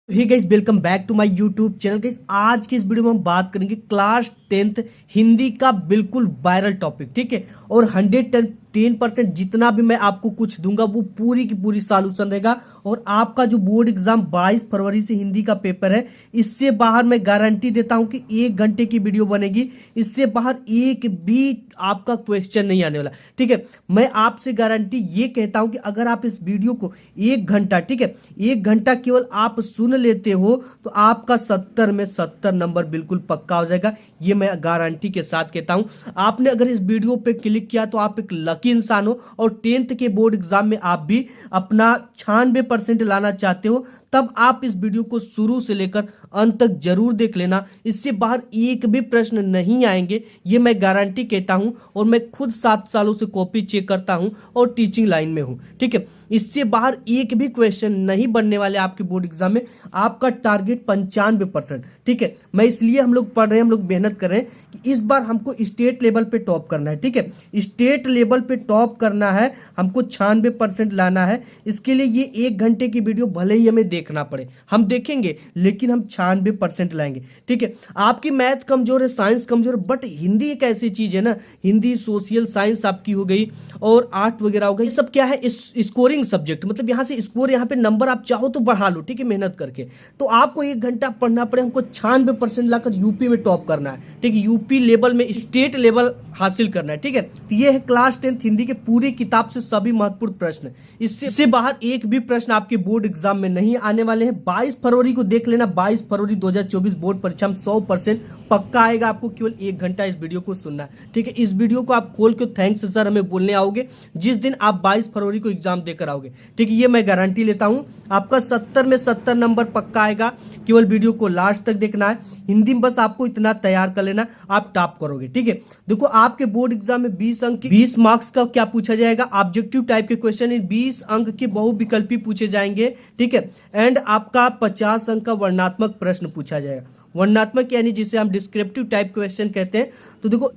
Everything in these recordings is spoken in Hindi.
Hey guys, welcome back to my YouTube channel. Guys, आज की इस वीडियो में हम बात करेंगे क्लास 10th हिंदी का बिल्कुल वायरल टॉपिक। ठीक है, और 110% जितना भी मैं आपको कुछ दूंगा वो पूरी की पूरी सॉल्यूशन रहेगा। और आपका जो बोर्ड एग्जाम 22 फरवरी से हिंदी का पेपर है, इससे बाहर मैं गारंटी देता हूं कि 1 घंटे की वीडियो बनेगी, इससे बाहर एक भी आपका क्वेश्चन नहीं आने वाला। ठीक है, मैं आपसे गारंटी ये कहता हूं कि अगर आप इस वीडियो को 1 घंटा, ठीक है, 1 घंटा केवल आप सुन लेते हो तो आपका 70 में 70 नंबर बिल्कुल पक्का हो जाएगा। ये मैं गारंटी के साथ कहता हूं। आपने अगर इस वीडियो पे क्लिक किया तो आप एक लकी इंसान हो, और 10th के बोर्ड एग्जाम में आप भी अपना 96% लाना चाहते हो, तब आप इस वीडियो को शुरू से लेकर अंत तक जरूर देख लेना। इससे बाहर एक भी प्रश्न नहीं आएंगे, ये मैं गारंटी कहता हूं। और मैं खुद 7 सालों से कॉपी चेक करता हूं और टीचिंग लाइन में हूं। ठीक है, इससे बाहर एक भी क्वेश्चन नहीं बनने वाले आपके बोर्ड एग्जाम में। आपका टारगेट 95%। ठीक है, मैं इसलिए हम लोग पढ़ रहे हैं, हम लोग मेहनत कर रहे हैं कि इस बार हमको स्टेट लेवल पे टॉप करना है। ठीक है, स्टेट लेवल पे टॉप करना है, हमको 96% लाना है। इसके लिए ये 1 घंटे की वीडियो भले ही हमें देखना पड़े, हम देखेंगे, लेकिन हम 96% लाएंगे। ठीक है, आपकी मैथ कमजोर है, साइंस कमजोर है, बट हिंदी एक ऐसी चीज है ना, हिंदी सोशल साइंस आपकी हो गई और आर्ट वगैरह हो गई, ये सब क्या है, स्कोरिंग सब्जेक्ट, मतलब यहाँ से स्कोर, यहाँ पे नंबर आप चाहो तो बढ़ा लो। ठीक है, मेहनत करके। तो आपको 1 घंटा पढ़ना पड़े, हमको 96% लाकर यूपी में टॉप करना है। ठीक है, यूपी लेवल में स्टेट लेवल हासिल करना है। ठीक है, तो ये है क्लास 10th हिंदी के पूरी किताब से सभी महत्वपूर्ण प्रश्न। इससे बाहर एक भी प्रश्न आपके बोर्ड एग्जाम में नहीं आने वाले हैं। 22 फरवरी को देख लेना, 22 फरवरी 2024 बोर्ड परीक्षा में 100% पक्का आएगा। आपको केवल 1 घंटा इस वीडियो को सुनना है। ठीक है, इस वीडियो को आप खोल के थैंक्स सर हमें बोलने आओगे जिस दिन आप 22 फरवरी को एग्जाम देकर आओगे। ठीक है, ये मैं गारंटी लेता हूं, आपका 70 में 70 नंबर पक्का आएगा। केवल वीडियो को लास्ट तक देखना है। हिंदी में बस आपको इतना तैयार कर लेना, आप टॉप करोगे। ठीक है, देखो आपके बोर्ड एग्जाम में 20 अंक 20 मार्क्स का क्या पूछा जाएगा, ऑब्जेक्टिव टाइप के क्वेश्चन इन 20 अंक के बहुविकल्पी पूछे जाएंगे। ठीक है, एंड आपका 50 अंक का वर्णनात्मक प्रश्न पूछा जाएगा। वर्णनात्मक यानी जिसे हम डिस्क्रिप्टिव टाइप क्वेश्चन कहते हैं। तो देखो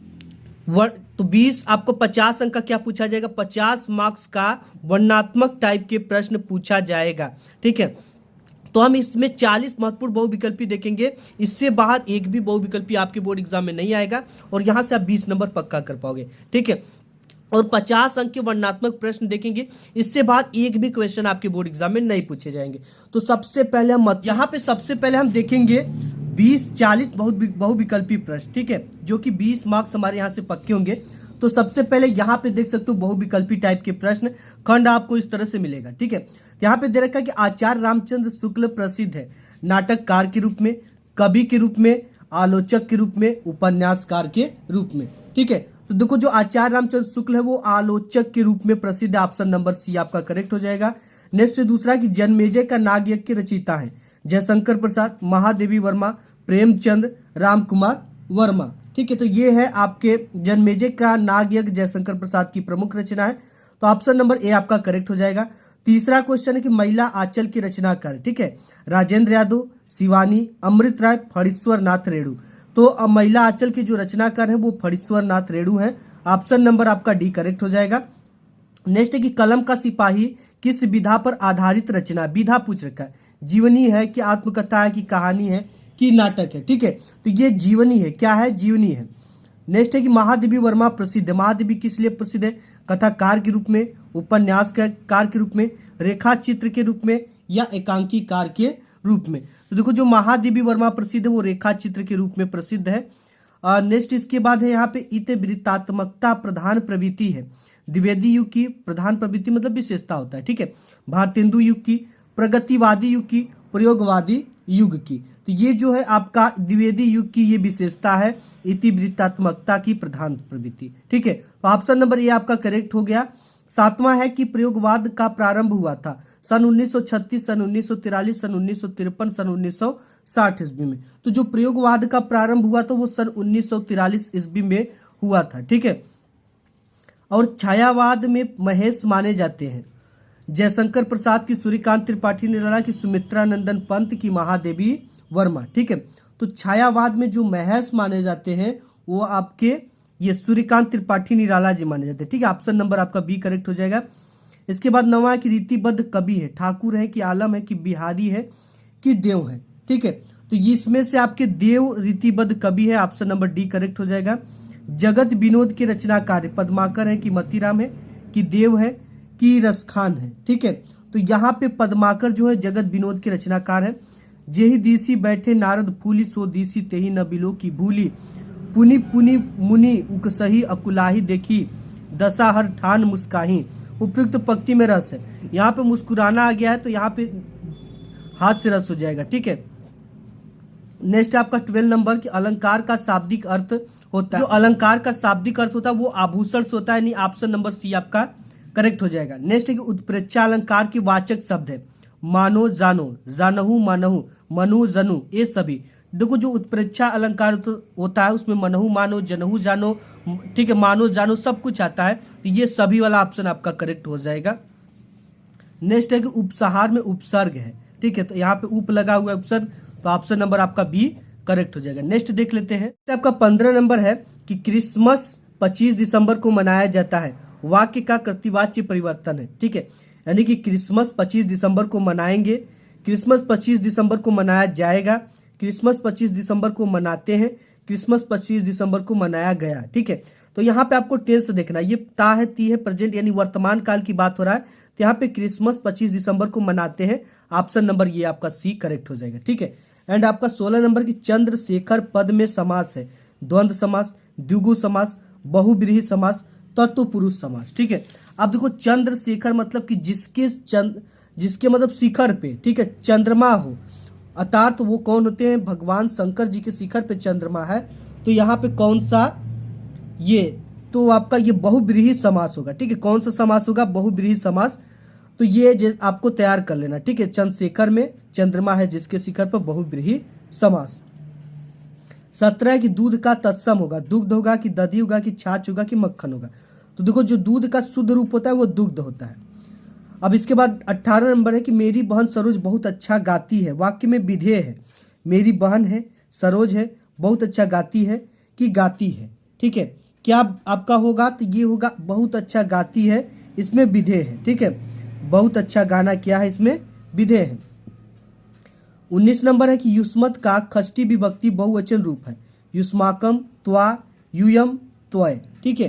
तो 20 आपको 50 अंक का क्या पूछा जाएगा, 50 मार्क्स का वर्णनात्मक टाइप के प्रश्न पूछा जाएगा। ठीक है, तो हम इसमें 40 महत्वपूर्ण बहुविकल्पी देखेंगे। इससे बाहर एक भी बहुविकल्पी आपके बोर्ड एग्जाम में नहीं आएगा, और यहां से आप 20 नंबर पक्का कर पाओगे। ठीक है, और 50 अंक के वर्णनात्मक प्रश्न देखेंगे। इससे बाद एक भी क्वेश्चन आपके बोर्ड एग्जाम में नहीं पूछे जाएंगे। तो सबसे पहले हम यहाँ पे सबसे पहले हम देखेंगे 20-40 बहुविकल्पी प्रश्न। ठीक है, जो कि 20 मार्क्स हमारे यहाँ से पक्के होंगे। तो सबसे पहले यहाँ पे देख सकते हो बहुविकल्पी टाइप के प्रश्न खंड आपको इस तरह से मिलेगा। ठीक है, यहाँ पे दे रखा है कि आचार्य रामचंद्र शुक्ल प्रसिद्ध है नाटककार के रूप में, कवि के रूप में, आलोचक के रूप में, उपन्यासकार के रूप में। ठीक है, तो देखो जो आचार्य रामचंद्र शुक्ल है वो आलोचक के रूप में प्रसिद्ध है। ऑप्शन नंबर सी आपका करेक्ट हो जाएगा। नेक्स्ट दूसरा कि जन्मेजय का नागयज्ञ के रचयिता है जयशंकर प्रसाद, महादेवी वर्मा, प्रेमचंद, राम कुमार वर्मा। ठीक है, तो ये है आपके जन्मेजय का नागयज्ञ जयशंकर प्रसाद की प्रमुख रचना है। तो ऑप्शन नंबर ए आपका करेक्ट हो जाएगा। तीसरा क्वेश्चन है कि महिला आंचल की रचनाकार। ठीक है, राजेंद्र यादव, शिवानी, अमृत राय, फणीश्वर नाथ रेणु। तो महिला आंचल के जो रचनाकार हैं वो फणीश्वर नाथ रेणु हैं। ऑप्शन नंबर आपका डी करेक्ट हो जाएगा। नेक्स्ट है कि कलम का सिपाही किस विधा पर आधारित रचना, विधा पूछ रखा है, जीवनी है कि आत्मकथा है कि कहानी है कि नाटक है। ठीक है, तो ये जीवनी है, क्या है, जीवनी है। नेक्स्ट है कि महादेवी वर्मा प्रसिद्ध है, महादेवी किस लिए प्रसिद्ध है, कथाकार के रूप में, उपन्यासकार के रूप में, रेखा चित्र के रूप में, या एकांकीकार के रूप में। तो देखो जो महादेवी वर्मा प्रसिद्ध है वो रेखा चित्र के रूप में प्रसिद्ध है। नेक्स्ट इसके बाद है यहाँ पे इत वृत्तात्मकता प्रधान प्रवृत्ति है, द्विवेदी युग की प्रधान प्रवृत्ति मतलब विशेषता होता है। ठीक है, भारतेंदु युग की, प्रगतिवादी युग की, प्रयोगवादी युग की। तो ये जो है आपका द्विवेदी युग की ये विशेषता है, इतिवृत्तात्मकता की प्रधान प्रवृत्ति। ठीक है, तो ऑप्शन नंबर ए आपका करेक्ट हो गया। सातवां है कि प्रयोगवाद का प्रारंभ हुआ था सन 1936, सन 1943, सन 1953, सन 1960 ईस्वी में। तो जो प्रयोगवाद का प्रारंभ हुआ था वो सन 1943 ईस्वी में हुआ था। ठीक है, और छायावाद में महेश माने जाते हैं जयशंकर प्रसाद की, सूर्यकांत त्रिपाठी निराला की, सुमित्रा नंदन पंत की, महादेवी वर्मा। ठीक है, तो छायावाद में जो महेश माने जाते हैं वो आपके ये सूर्यकांत त्रिपाठी निराला जी माने जाते हैं। ठीक है, ऑप्शन नंबर आपका बी करेक्ट हो जाएगा। इसके बाद 9वां है कि रीतिबद्ध कवि है, ठाकुर है कि आलम है कि बिहारी है कि देव है। ठीक है, तो इसमें से आपके देव रीतिबद्ध कवि है, ऑप्शन नंबर डी करेक्ट हो जाएगा। जगत विनोद के रचनाकार पद्माकर है कि मतीराम है कि देव है कि रसखान है। ठीक है, तो यहाँ पे पद्माकर जो है जगत विनोद के रचनाकार है। जेहि दिसी बैठे नारद फूली, सो दिसी तेहि न बिलो की भूली, पुनि पुनि मुनि उकसही अकुलाही, देखी दशा हर ठान मुस्काही। उपयुक्त पंक्ति में रस है, यहाँ पे मुस्कुराना आ गया है तो यहाँ पे हाथ से रस हो जाएगा। ठीक है, नेक्स्ट आपका 12 नंबर की अलंकार का शाब्दिक अर्थ होता है। जो अलंकार का शाब्दिक अर्थ होता है वो आभूषण से होता है, यानी ऑप्शन नंबर सी आपका करेक्ट हो जाएगा। नेक्स्ट है कि उत्प्रेक्षा अलंकार के वाचक शब्द है मानो, जानो, जानहु, मानहु, मनु, जनु, ये सभी। देखो जो उत्प्रेक्षा अलंकार होता है उसमें मनहु, मानो, जनहु, जानो, ठीक है, मानो, जानो सब कुछ आता है, तो ये सभी वाला ऑप्शन आपका करेक्ट हो जाएगा। नेक्स्ट है कि उपसहार में उपसर्ग है। ठीक है, तो यहाँ पे उप लगा हुआ है उपसर्ग, तो ऑप्शन नंबर आपका बी करेक्ट हो जाएगा। नेक्स्ट देख लेते हैं, आपका 15 नंबर है कि क्रिसमस 25 दिसंबर को मनाया जाता है, वाक्य का कर्तृवाच्य परिवर्तन है। ठीक है, यानी कि क्रिसमस 25 दिसंबर को मनाएंगे, क्रिसमस 25 दिसंबर को मनाया जाएगा, क्रिसमस 25 दिसंबर को मनाते हैं, क्रिसमस 25 दिसंबर को मनाया गया। ठीक है, तो यहाँ पे आपको टेंस देखना, ये ता है, ती है, प्रेजेंट यानी वर्तमान काल की बात हो रहा है, तो यहाँ पे क्रिसमस 25 दिसंबर को मनाते हैं, ऑप्शन नंबर ये आपका सी करेक्ट हो जाएगा। ठीक है, एंड आपका 16 नंबर की चंद्रशेखर पद में समास है द्वंद्व समास, द्विगु समास, बहुव्रीहि समास, तत्पुरुष समास। ठीक है, अब देखो चंद्रशेखर मतलब कि जिसके मतलब शिखर पे, ठीक है, चंद्रमा हो, अर्थात वो कौन होते हैं, भगवान शंकर जी के शिखर पे चंद्रमा है, तो यहाँ पे कौन सा, ये तो आपका ये बहुव्रीहि समास होगा। ठीक है, कौन सा समास होगा, बहुव्रीहि समास, तो ये आपको तैयार कर लेना। ठीक है, चंद्रशेखर में चंद्रमा है जिसके शिखर पर बहुव्रीहि समास। 17 कि दूध का तत्सम होगा, दुग्ध होगा कि दधी होगा कि छाछ होगा कि मक्खन होगा। तो देखो जो दूध का शुद्ध रूप होता है वो दुग्ध होता है। अब इसके बाद 18 नंबर है कि मेरी बहन सरोज बहुत अच्छा गाती है, वाक्य में विधेय है, मेरी बहन है, सरोज है, बहुत अच्छा गाती है कि गाती है। ठीक है, क्या आपका होगा, तो ये होगा बहुत अच्छा गाती है, इसमें विधेय है। ठीक है, बहुत अच्छा गाना क्या है, इसमें विधेय है। 19 नंबर है कि युष्मत का खष्टी विभक्ति बहुवचन रूप है, युष्माकम, त्वा, यूयम, त्वय। ठीक है,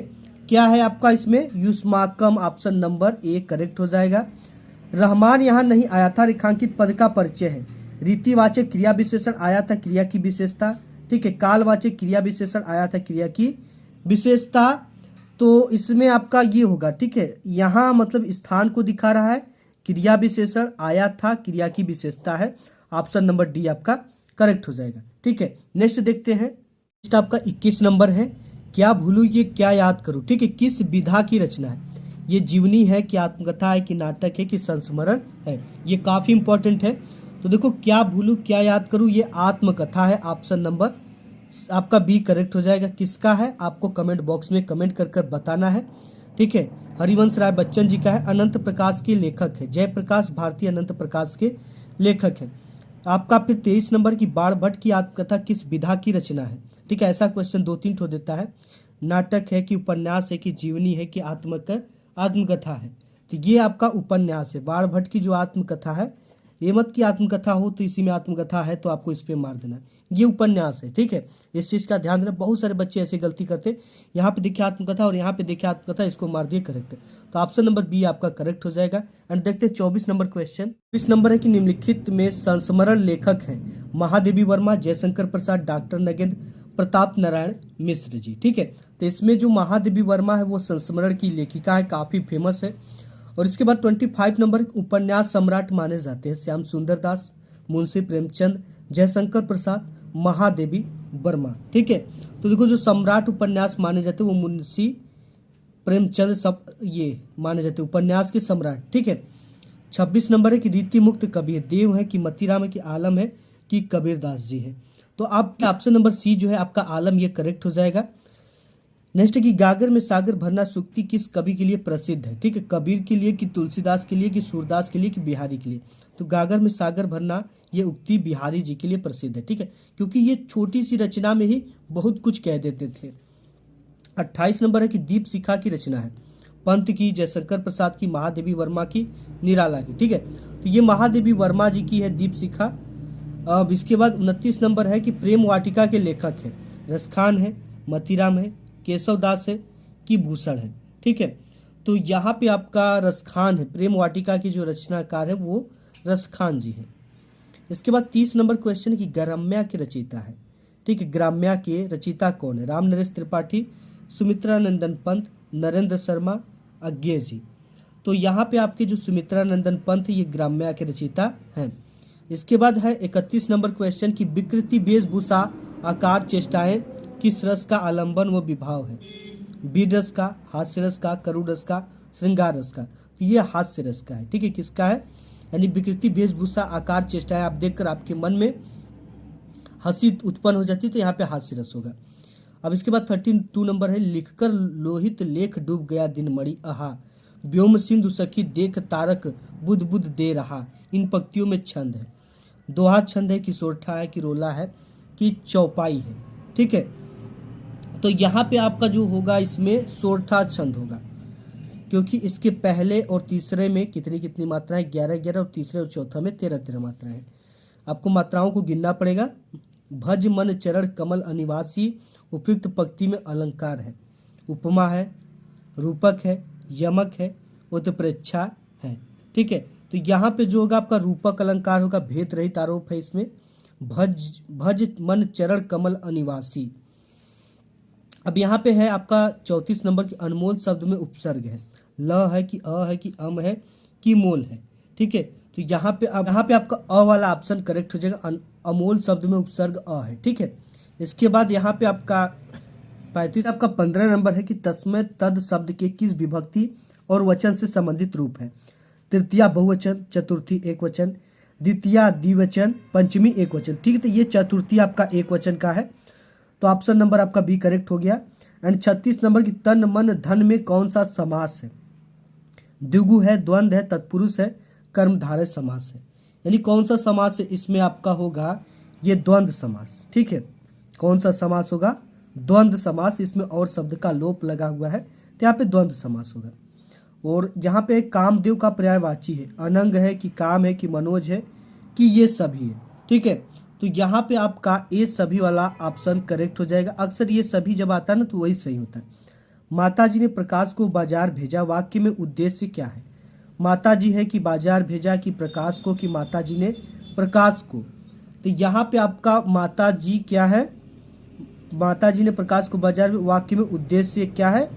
क्या है आपका इसमें, युष्माकम, ऑप्शन नंबर ए करेक्ट हो जाएगा। रहमान यहाँ नहीं आया था, रेखांकित पद का परिचय है, रीतिवाचक क्रिया विशेषण आया था, क्रिया की विशेषता। ठीक है, कालवाचक क्रिया विशेषण आया था, क्रिया की विशेषता, तो इसमें आपका ये होगा। ठीक है, यहाँ मतलब स्थान को दिखा रहा है, क्रिया विशेषण आया था, क्रिया की विशेषता है, ऑप्शन नंबर डी आपका करेक्ट हो जाएगा। ठीक है, नेक्स्ट देखते हैं, नेक्स्ट आपका 21 नंबर है, क्या भूलू ये क्या याद करूं। ठीक है, किस विधा की रचना है, ये जीवनी है कि आत्मकथा है कि नाटक है कि संस्मरण है, ये काफी इंपॉर्टेंट है। तो देखो क्या भूलू क्या याद करूं, ये आत्मकथा है, ऑप्शन नंबर आपका बी करेक्ट हो जाएगा। किसका है आपको कमेंट बॉक्स में कमेंट कर कर बताना है। ठीक है, हरिवंश राय बच्चन जी का है, अनंत प्रकाश के लेखक है, जयप्रकाश भारती अनंत प्रकाश के लेखक है। आपका फिर 23 नंबर की बाण भट्ट की आत्मकथा किस विधा की रचना है। ठीक है, ऐसा क्वेश्चन 2-3 ठो देता है, नाटक है कि उपन्यास है कि जीवनी है कि आत्मकथा है, तो ये आपका उपन्यास है। बाण भट्ट की जो आत्मकथा है, ये मत की आत्मकथा हो तो इसी में आत्मकथा है तो आपको इस पे मार देना, ये उपन्यास है। ठीक है, इस चीज का ध्यान रखना, बहुत सारे बच्चे ऐसे गलती करते, यहाँ पे देखिए आत्मकथा और यहाँ पे देखिए आत्मकथा, इसको मार दिए करेक्ट, तो ऑप्शन नंबर बी आपका करेक्ट हो जाएगा। एंड देखते हैं 24 नंबर क्वेश्चन। 24 नंबर है कि निम्नलिखित में संस्मरण लेखक है, महादेवी वर्मा, जयशंकर प्रसाद, डॉक्टर नगेंद्र, प्रताप नारायण मिश्र जी। ठीक है, तो इसमें जो महादेवी वर्मा है वो संस्मरण की लेखिका है, काफी फेमस है। और इसके बाद 25 नंबर उपन्यास सम्राट माने जाते हैं श्याम सुंदर दास, मुंशी प्रेमचंद, जयशंकर प्रसाद, महादेवी वर्मा। ठीक है, तो देखो जो सम्राट उपन्यास माने जाते हैं वो मुंशी प्रेमचंद सब ये माने जाते हैं उपन्यास के सम्राट। ठीक है, 26 नंबर है कि रीति मुक्त कवि है, देव है कि मतीराम है कि आलम है कि कबीरदास जी है, तो आप ऑप्शन नंबर सी जो है आपका आलम, ये करेक्ट हो जाएगा। नेक्स्ट है कि गागर में सागर भरना सूक्ति किस कवि के लिए प्रसिद्ध है। ठीक है, कबीर के लिए कि तुलसीदास के लिए कि सूरदास के लिए कि बिहारी के लिए, तो गागर में सागर भरना ये उक्ति बिहारी जी के लिए प्रसिद्ध है। ठीक है, क्योंकि ये छोटी सी रचना में ही बहुत कुछ कह देते थे। 28 नंबर है कि दीप शिखा की रचना है, पंत की, जयशंकर प्रसाद की, महादेवी वर्मा की, निराला की। ठीक है, तो ये महादेवी वर्मा जी की है दीप शिखा, अब इसके बाद 29 नंबर है कि प्रेम वाटिका के लेखक है रसखान है, मतीराम है, केशव दास है कि भूषण है। ठीक है, तो यहाँ पे आपका रसखान है, प्रेम वाटिका के जो रचनाकार है वो रसखान जी है। इसके बाद 30 नंबर क्वेश्चन की ग्राम्या के रचयिता है। ठीक है, ग्राम्या के रचयिता कौन है? राम नरेश त्रिपाठी, सुमित्रा नंदन पंत, नरेंद्र शर्मा, अज्ञे जी। तो यहाँ पे आपके जो सुमित्रा नंदन पंत ये ग्राम्या के रचयिता हैं। इसके बाद है 31 नंबर क्वेश्चन की विकृति वेशभूषा आकार चेष्टाएं किस रस का आलंबन व विभाव है? वीर रस का, हास्य रस का, करुण रस का, श्रृंगार रस का। तो ये हास्य रस का है। ठीक है, किसका है? यानी विकृति वेशभूषा आकार चेष्टाएं आप देखकर आपके मन में हंसी उत्पन्न हो जाती है, तो यहाँ पे हास्य रस होगा। अब इसके बाद 32 नंबर है लिखकर लोहित लेख डूब गया दिन मणि आहा, व्योम सिंधु सखी देख तारक बुध बुध दे रहा। इन पंक्तियों में छंद है, दोहा छंद है कि सोरठा है कि रोला है कि चौपाई है। ठीक है, तो यहाँ पे आपका जो होगा इसमें सोरठा छंद होगा, क्योंकि इसके पहले और तीसरे में कितनी कितनी मात्राएं 11-11 और तीसरे और चौथा में 13-13 मात्राएं हैं। आपको मात्राओं को गिनना पड़ेगा। भज मन चरण कमल अनिवासी उपयुक्त पंक्ति में अलंकार है, उपमा है, रूपक है, यमक है, उत्प्रेक्षा है। ठीक है, तो यहाँ पे जो होगा आपका रूपक अलंकार होगा, भेद रहित आरोप है इसमें। भज भज मन चरण कमल अनिवासी। अब यहाँ पे है आपका 34 नंबर की अनमोल शब्द में उपसर्ग है, ल है कि अ है कि अम है कि मोल है। ठीक है, तो यहाँ पे आपका अ वाला ऑप्शन करेक्ट हो जाएगा, अमोल शब्द में उपसर्ग अ है। ठीक है, इसके बाद यहाँ पे आपका 35 आपका 15 नंबर है कि तस्मै तद शब्द के किस विभक्ति और वचन से संबंधित रूप है? तृतीया बहुवचन, चतुर्थी एक वचन, द्वितीया द्विवचन, पंचमी एक वचन। ठीक है, तो ये चतुर्थी आपका एक वचन का है, तो ऑप्शन नंबर आपका बी करेक्ट हो गया। एंड 36 नंबर की तन मन धन में कौन सा समास है? द्विगु है, द्वंद्व है, तत्पुरुष है, कर्मधारय समास है। यानी कौन सा समास है इसमें आपका होगा? ये द्वंद्व समास। ठीक है, कौन सा समास होगा? द्वंद्व समास। इसमें और शब्द का लोप लगा हुआ है, तो यहाँ पे द्वंद्व समास होगा। और यहाँ पे कामदेव का पर्यायवाची है, अनंग है कि काम है कि मनोज है कि ये सभी है। ठीक है, तो यहाँ पे आपका ये सभी वाला ऑप्शन करेक्ट हो जाएगा। अक्सर ये सभी जब आता है ना तो वही सही होता है। माता जी ने प्रकाश को बाजार भेजा, वाक्य में उद्देश्य क्या है? माता जी है कि बाजार भेजा कि प्रकाश को कि माता जी ने प्रकाश को। तो यहाँ पे आपका माता जी क्या है? माता जी ने प्रकाश को बाजार, वाक्य में उद्देश्य क्या है?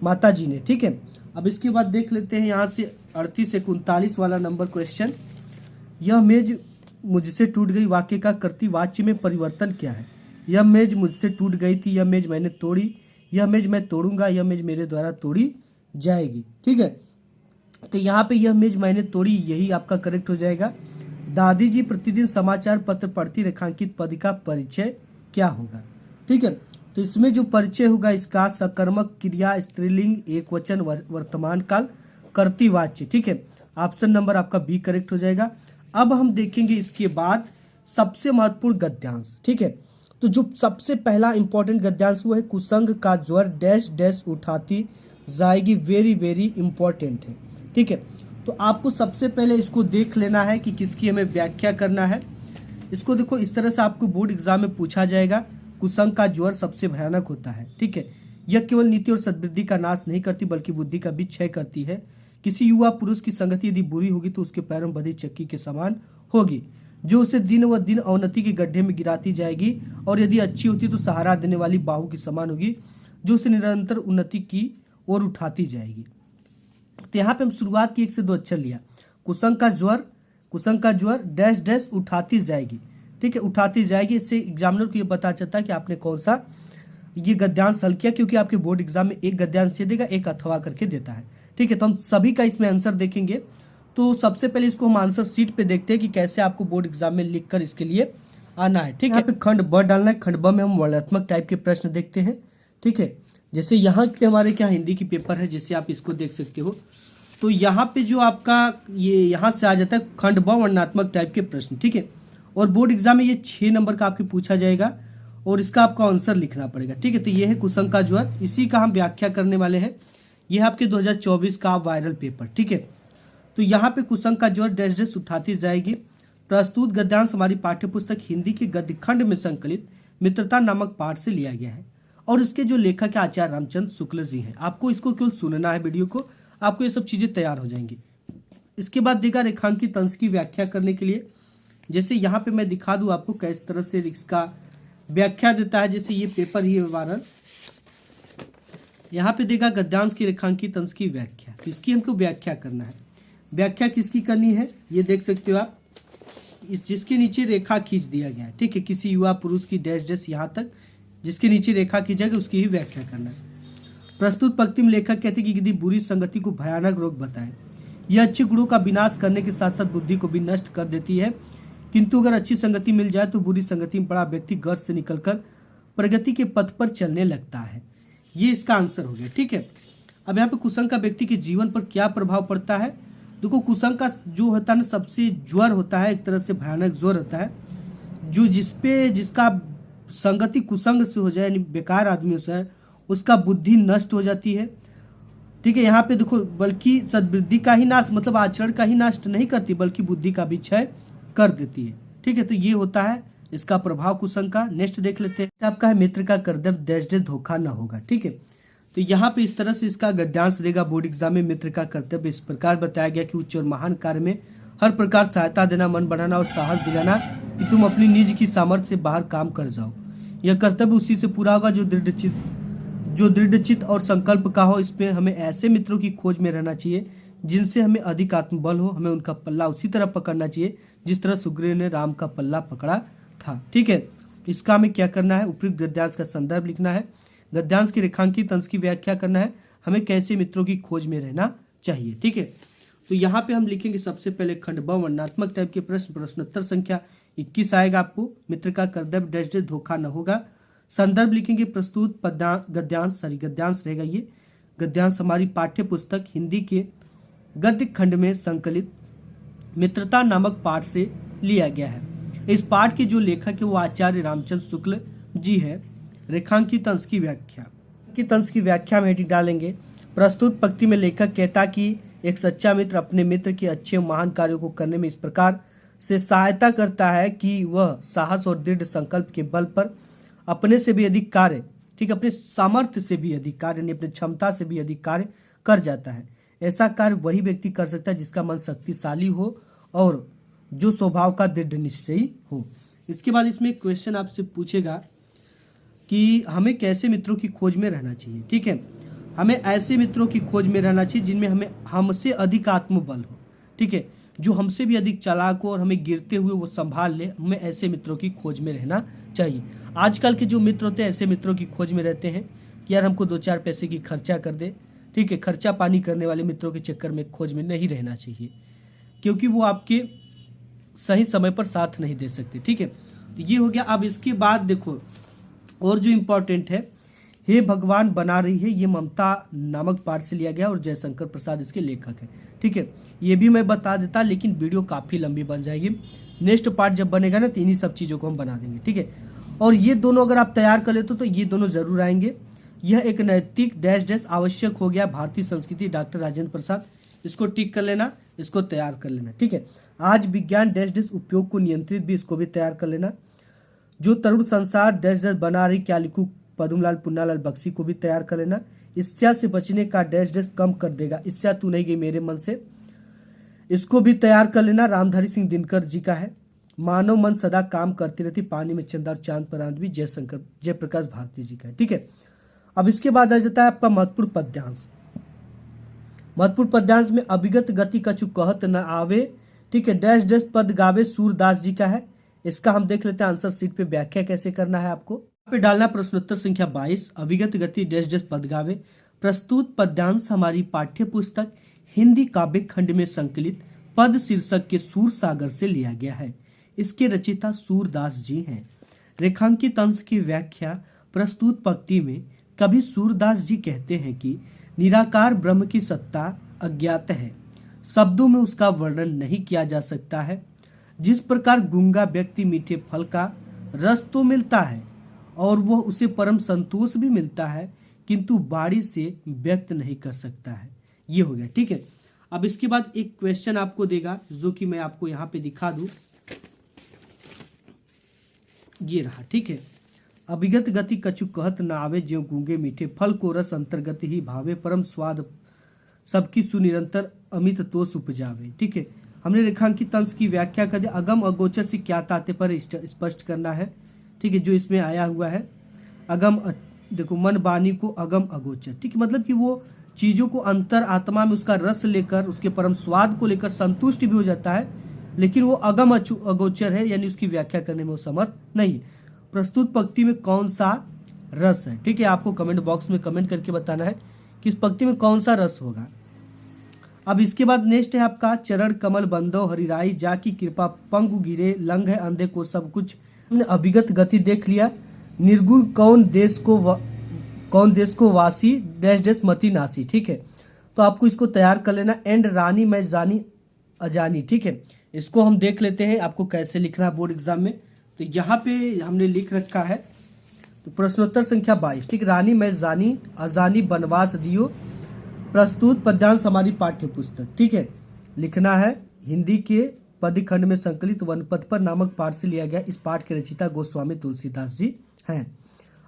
माता जी ने। ठीक है, अब इसके बाद देख लेते हैं यहाँ से 38 से 39 वाला नंबर क्वेश्चन। यह मेज मुझसे टूट गई वाक्य का कर्तृ वाच्य में परिवर्तन क्या है? यह मेज मुझसे टूट गई थी, यह मेज मैंने तोड़ी, यह मेज मैं तोड़ूंगा, यह मेज मेरे द्वारा तोड़ी जाएगी। ठीक है, तो यहाँ पे यह मेज मैंने तोड़ी, यही आपका करेक्ट हो जाएगा। दादी जी प्रतिदिन समाचार पत्र पढ़ती, रेखांकित पद का परिचय क्या होगा? ठीक है, तो इसमें जो परिचय होगा इसका सकर्मक क्रिया, स्त्रीलिंग, एक वचन, वर्तमान काल, कर्तृवाच्य। ठीक है, ऑप्शन नंबर आपका बी करेक्ट हो जाएगा। अब हम देखेंगे इसके बाद सबसे महत्वपूर्ण गद्यांश। ठीक है, तो जो सबसे पहला इंपॉर्टेंट गद्यांश वो है कुसंग का ज्वर डैश डैश उठाती जाएगी, वेरी वेरी इंपॉर्टेंट है। ठीक है, तो आपको सबसे पहले इसको देख लेना है कि किसकी हमें व्याख्या करना है। इसको देखो, इस तरह से आपको बोर्ड एग्जाम में पूछा जाएगा। कुसंग का ज्वर सबसे भयानक होता है। ठीक है, यह केवल नीति और सद्बुद्धि का नाश नहीं करती बल्कि बुद्धि का भी क्षय करती है। किसी युवा पुरुष की संगति यदि बुरी होगी तो उसके पैरों में बंधी चक्की के समान होगी, जो उसे दिन व दिन अवनति के गड्ढे में गिराती जाएगी, और यदि अच्छी होती तो सहारा देने वाली बाहु के समान होगी, जो उसे निरंतर उन्नति की ओर उठाती जाएगी। तो यहाँ पे हम शुरुआत की 1 से 2 अक्षर लिया। कुसंग का ज्वर डैश डैश उठाती जाएगी। ठीक है, उठाती जाएगी। इससे एग्जामिनर को ये पता चलता है कि आपने कौन सा ये गद्यांश हल किया, क्योंकि आपके बोर्ड एग्जाम में एक गद्यांश देगा, एक अथवा करके देता है। ठीक है, तो हम सभी का इसमें आंसर देखेंगे। तो सबसे पहले इसको हम आंसर शीट पे देखते हैं कि कैसे आपको बोर्ड एग्जाम में लिखकर इसके लिए आना है। ठीक है, यहाँ पे खंड ब डालना है। खंड ब में हम वर्णात्मक टाइप के प्रश्न देखते हैं। ठीक है, जैसे यहाँ पे हमारे क्या हिंदी की पेपर है, जैसे आप इसको देख सकते हो। तो यहाँ पे जो आपका ये यहाँ से आ जाता है खंड ब वर्णात्मक टाइप के प्रश्न। ठीक है, और बोर्ड एग्जाम में ये 6 नंबर का आपके पूछा जाएगा और इसका आपको आंसर लिखना पड़ेगा। ठीक है, तो ये है कुसंग का ज्वर, इसी का हम व्याख्या करने वाले हैं। यह आपके 2024 का वायरल पेपर। ठीक है, तो यहाँ पे कुसंग का ज्वर डैश डैश उठाती जाएगी। प्रस्तुत गद्यांश हमारी पाठ्य पुस्तक हिंदी के गद्य खंड में संकलित मित्रता नामक पाठ से लिया गया है और इसके जो लेखक है आचार्य रामचंद्र शुक्ल जी हैं। आपको इसको केवल सुनना है वीडियो को, आपको ये सब चीजें तैयार हो जाएंगी। इसके बाद देगा रेखांकित अंश की व्याख्या करने के लिए, जैसे यहाँ पे मैं दिखा दूं आपको किस तरह से इसका व्याख्या देता है। जैसे ये पेपर ही वारण, यहाँ पे देगा गद्यांश की रेखांकित अंश की व्याख्या, इसकी हमको व्याख्या करना है। व्याख्या किसकी करनी है ये देख सकते हो आप, जिसके नीचे रेखा खींच दिया गया है, ठीक है, किसी युवा पुरुष की डैश डैश यहाँ तक जिसके नीचे रेखा खींचा गया उसकी ही व्याख्या करना है। प्रस्तुत पंक्ति में लेखक कहते हैं कि यदि बुरी संगति को भयानक रोग बताएं, यह अच्छे गुणों का विनाश करने के साथ साथ बुद्धि को भी नष्ट कर देती है, किंतु अगर अच्छी संगति मिल जाए तो बुरी संगति में पड़ा व्यक्ति गर्त से निकलकर प्रगति के पथ पर चलने लगता है। ये इसका आंसर हो गया, ठीक है। अब यहाँ पे कुसंग का व्यक्ति के जीवन पर क्या प्रभाव पड़ता है। देखो कुसंग का जो होता है ना, सबसे ज्वर होता है, एक तरह से भयानक ज्वर होता है, जो जिसका संगति कुसंग से हो जाए यानी बेकार आदमियों से है, उसका बुद्धि नष्ट हो जाती है, ठीक है। यहाँ पे देखो बल्कि सद्बुद्धि का ही नाश, मतलब आचरण का ही नष्ट नहीं करती बल्कि बुद्धि का भी क्षय कर देती है, ठीक है। तो ये होता है इसका प्रभाव कुसंग का। नेक्स्ट देख लेते हैं, आपका है मित्र का कर्तव्य डैश डैश धोखा न होगा, ठीक है। तो यहाँ पे इस तरह से इसका गद्यांश देगा बोर्ड एग्जाम में। मित्र का कर्तव्य इस प्रकार बताया गया कि उच्च और महान कार्य में हर प्रकार सहायता देना, मन बढ़ाना और साहस दिलाना कि तुम अपनी निज की सामर्थ्य से बाहर काम कर जाओ। यह कर्तव्य उसी से पूरा होगा जो दृढ़चित और संकल्प का हो। इसमें हमें ऐसे मित्रों की खोज में रहना चाहिए जिनसे हमें अधिक आत्मबल हो। हमें उनका पल्ला उसी तरह पकड़ना चाहिए जिस तरह सुग्रीव ने राम का पल्ला पकड़ा था, ठीक है। इसका हमें क्या करना है, उपयुक्त गद्यांश का संदर्भ लिखना है, गद्यांश की रेखांकित अंश की व्याख्या करना है, हमें कैसे मित्रों की खोज में रहना चाहिए, ठीक है। तो यहाँ पे हम लिखेंगे सबसे पहले खंड ब वर्णनात्मक टाइप के प्रश्न, प्रश्नोत्तर संख्या 21 आएगा आपको। मित्र का कर्तव्य डैश डैश धोखा न होगा। संदर्भ लिखेंगे प्रस्तुत गद्यांश रहेगा ये। गद्यांश हमारी पाठ्य पुस्तक हिंदी के गद्य खंड में संकलित मित्रता नामक पाठ से लिया गया है। इस पाठ के जो लेखक है वो आचार्य रामचंद्र शुक्ल जी है। रेखांकित अंश की व्याख्या में हेडिंग डालेंगे, प्रस्तुत पंक्ति में लेखक कहता कि एक सच्चा मित्र अपने मित्र के अच्छे महान कार्यों को करने में इस प्रकार से सहायता करता है कि वह साहस और दृढ़ संकल्प के बल पर अपने से भी अधिक कार्य, ठीक, अपने सामर्थ्य से भी अधिक कार्य यानी अपनी क्षमता से भी अधिक कार्य कर जाता है। ऐसा कार्य वही व्यक्ति कर सकता है जिसका मन शक्तिशाली हो और जो स्वभाव का दृढ़ निश्चयी हो। इसके बाद इसमें एक क्वेश्चन आपसे पूछेगा कि हमें कैसे मित्रों की खोज में रहना चाहिए, ठीक है। हमें ऐसे मित्रों की खोज में रहना चाहिए जिनमें हमसे अधिक आत्मबल हो, ठीक है, जो हमसे भी अधिक चालाक हो और हमें गिरते हुए वो संभाल ले। हमें ऐसे मित्रों की खोज में रहना चाहिए। आजकल के जो मित्र होते हैं ऐसे मित्रों की खोज में रहते हैं कि यार हमको 2-4 पैसे की खर्चा कर दे, ठीक है। खर्चा पानी करने वाले मित्रों के चक्कर में खोज में नहीं रहना चाहिए, क्योंकि वो आपके सही समय पर साथ नहीं दे सकते, ठीक है। तो ये हो गया। अब इसके बाद देखो और जो इम्पोर्टेंट है, हे भगवान बना रही है, ये ममता नामक पाठ से लिया गया और जयशंकर प्रसाद इसके लेखक है, ठीक है। ये भी मैं बता देता लेकिन वीडियो काफी लंबी बन जाएगी। नेक्स्ट पार्ट जब बनेगा ना तो इन्हीं सब चीजों को हम बना देंगे, ठीक है। और ये दोनों अगर आप तैयार कर लेते हो तो ये दोनों जरूर आएंगे। यह एक नैतिक डैश डैश आवश्यक हो गया भारतीय संस्कृति, डॉक्टर राजेंद्र प्रसाद, इसको टिक कर लेना, इसको तैयार कर लेना, ठीक है। आज विज्ञान डैश डैश उपयोग को नियंत्रित भी, इसको भी तैयार कर लेना। जो तरुण संसार डैश डैश बना रही क्या लिखूं पद्मलाल पुन्नालाल बख्शी को भी तैयार कर लेना। ईर्ष्या से बचने का डैश डैश कम कर देगा, ईर्ष्या तू नहीं गई मेरे मन से, इसको भी तैयार कर लेना। रामधारी सिंह दिनकर जी का है। मानव मन सदा काम करती रहती, पानी में चंदा और चांद पर आंध भी जयप्रकाश भारती जी का है, ठीक है। अब इसके बाद आ जाता है आपका महत्वपूर्ण पद्यांश। महत्वपूर्ण पद्यांश में अभिगत गति कछु कहत न आवे, ठीक है, डैश डैश पद गावे सूरदास जी का है। इसका हम देख लेते हैं आंसर शीट पे व्याख्या कैसे करना है आपको। यहाँ पे डालना प्रश्नोत्तर संख्या 22, अभिगत गति डैश डैश पद गावे। प्रस्तुत पद्यांश हमारी पाठ्य पुस्तक हिंदी काव्य खंड में संकलित पद शीर्षक के सूर सागर से लिया गया है। इसके रचयिता सूरदास जी हैं। रेखांकित अंश की व्याख्या प्रस्तुत पंक्ति में कभी सूरदास जी कहते हैं कि निराकार ब्रह्म की सत्ता अज्ञात है, शब्दों में उसका वर्णन नहीं किया जा सकता है। जिस प्रकार गूंगा व्यक्ति मीठे फल का रस तो मिलता है और वह उसे परम संतोष भी मिलता है, किंतु वाणी से व्यक्त नहीं कर सकता है। ये हो गया, ठीक है। अब इसके बाद एक क्वेश्चन आपको देगा जो कि मैं आपको यहाँ पे दिखा दूं। ये रहा, ठीक है। अभिगत गति कछु कहत न आवे, ज्यों गूंगे मीठे फल को रस अंतर्गत ही भावे, परम स्वाद सबकी सुनिरंतर अमित तोष उपजावे, ठीक है। हमने रेखांकित अंश की व्याख्या कर दी। अगम अगोचर से क्या तात्पर्य स्पष्ट करना है, ठीक है, जो इसमें आया हुआ है। अगम देखो, मन वाणी को अगम अगोचर, ठीक है, मतलब कि वो चीजों को अंतर आत्मा में उसका रस लेकर, उसके परम स्वाद को लेकर संतुष्ट भी हो जाता है, लेकिन वो अगम अगोचर है, यानी उसकी व्याख्या करने में वो समर्थ नहीं है। प्रस्तुत पंक्ति में कौन सा रस है, ठीक है, आपको कमेंट बॉक्स में कमेंट करके बताना है कि इस पंक्ति में कौन सा रस होगा। अब इसके बाद नेक्स्ट है आपका, चरण कमल बंदो हरिराई, जा की कृपा पंगु गिरे, लंघ है अंधे को सब कुछ। हमने अभिगत गति देख लिया। निर्गुण कौन देश को वासी डैश डैश मति नासी, ठीक है, तो आपको इसको तैयार कर लेना। एंड रानी मैं जानी अजानी, ठीक है, इसको हम देख लेते हैं आपको कैसे लिखना है बोर्ड एग्जाम में। तो यहाँ पे हमने लिख रखा है, तो प्रश्नोत्तर संख्या 22, ठीक, रानी मैं जानी अजानी बनवास दियो, प्रस्तुत पद्यांश हमारी पाठ्य पुस्तक, ठीक है, लिखना है। हिंदी के पद्यखंड में संकलित वनपथ पर नामक पाठ से लिया गया। इस पाठ के रचयिता गोस्वामी तुलसीदास जी हैं।